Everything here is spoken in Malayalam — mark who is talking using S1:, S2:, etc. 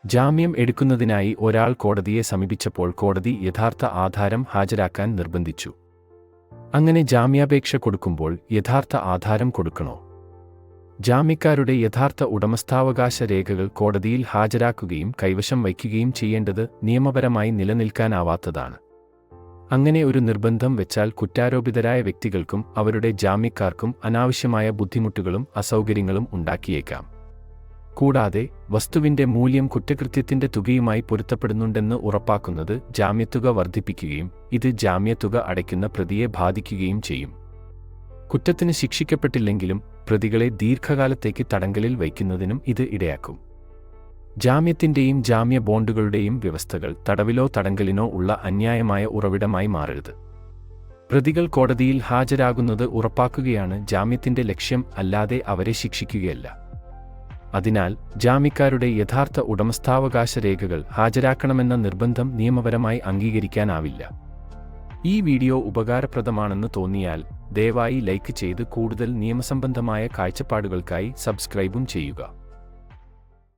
S1: ജാമ്യം എടുക്കുന്നതിനായി ഒരാൾ കോടതിയെ സമീപിച്ചപ്പോൾ കോടതി യഥാർത്ഥ ആധാരം ഹാജരാക്കാൻ നിർബന്ധിച്ചു. അങ്ങനെ ജാമ്യാപേക്ഷ കൊടുക്കുമ്പോൾ യഥാർത്ഥ ആധാരം കൊടുക്കണോ? ജാമ്യക്കാരുടെ യഥാർത്ഥ ഉടമസ്ഥാവകാശ രേഖകൾ കോടതിയിൽ ഹാജരാക്കുകയും കൈവശം വയ്ക്കുകയും ചെയ്യേണ്ടത് നിയമപരമായി നിലനിൽക്കാനാവാത്തതാണ്. അങ്ങനെ ഒരു നിർബന്ധം വെച്ചാൽ കുറ്റാരോപിതരായ വ്യക്തികൾക്കും അവരുടെ ജാമ്യക്കാർക്കും അനാവശ്യമായ ബുദ്ധിമുട്ടുകളും അസൗകര്യങ്ങളും ഉണ്ടാക്കിയേക്കാം. കൂടാതെ വസ്തുവിന്റെ മൂല്യം കുറ്റകൃത്യത്തിന്റെ തുകയുമായി പൊരുത്തപ്പെടുന്നുണ്ടെന്ന് ഉറപ്പാക്കുന്നത് ജാമ്യത്തുക വർദ്ധിപ്പിക്കുകയും ഇത് ജാമ്യത്തുക അടയ്ക്കുന്ന പ്രതിയെ ബാധിക്കുകയും ചെയ്യും. കുറ്റത്തിന് ശിക്ഷിക്കപ്പെട്ടില്ലെങ്കിലും പ്രതികളെ ദീർഘകാലത്തേക്ക് തടങ്കലിൽ വയ്ക്കുന്നതിനും ഇത് ഇടയാക്കും. ജാമ്യത്തിന്റെയും ജാമ്യ ബോണ്ടുകളുടെയും വ്യവസ്ഥകൾ തടവിലോ തടങ്കലിനോ ഉള്ള അന്യായമായ ഉറവിടമായി മാറരുത്. പ്രതികൾ കോടതിയിൽ ഹാജരാകുന്നത് ഉറപ്പാക്കുകയാണ് ജാമ്യത്തിന്റെ ലക്ഷ്യം, അല്ലാതെ അവരെ ശിക്ഷിക്കുകയല്ല. അതിനാൽ ജാമ്യക്കാരുടെ യഥാർത്ഥ ഉടമസ്ഥാവകാശ രേഖകൾ ഹാജരാക്കണമെന്ന നിർബന്ധം നിയമപരമായി അംഗീകരിക്കാനാവില്ല. ഈ വീഡിയോ ഉപകാരപ്രദമാണെന്ന് തോന്നിയാൽ ദയവായി ലൈക്ക് ചെയ്ത് കൂടുതൽ നിയമസംബന്ധമായ കാഴ്ചപ്പാടുകൾക്കായി സബ്സ്ക്രൈബും ചെയ്യുക.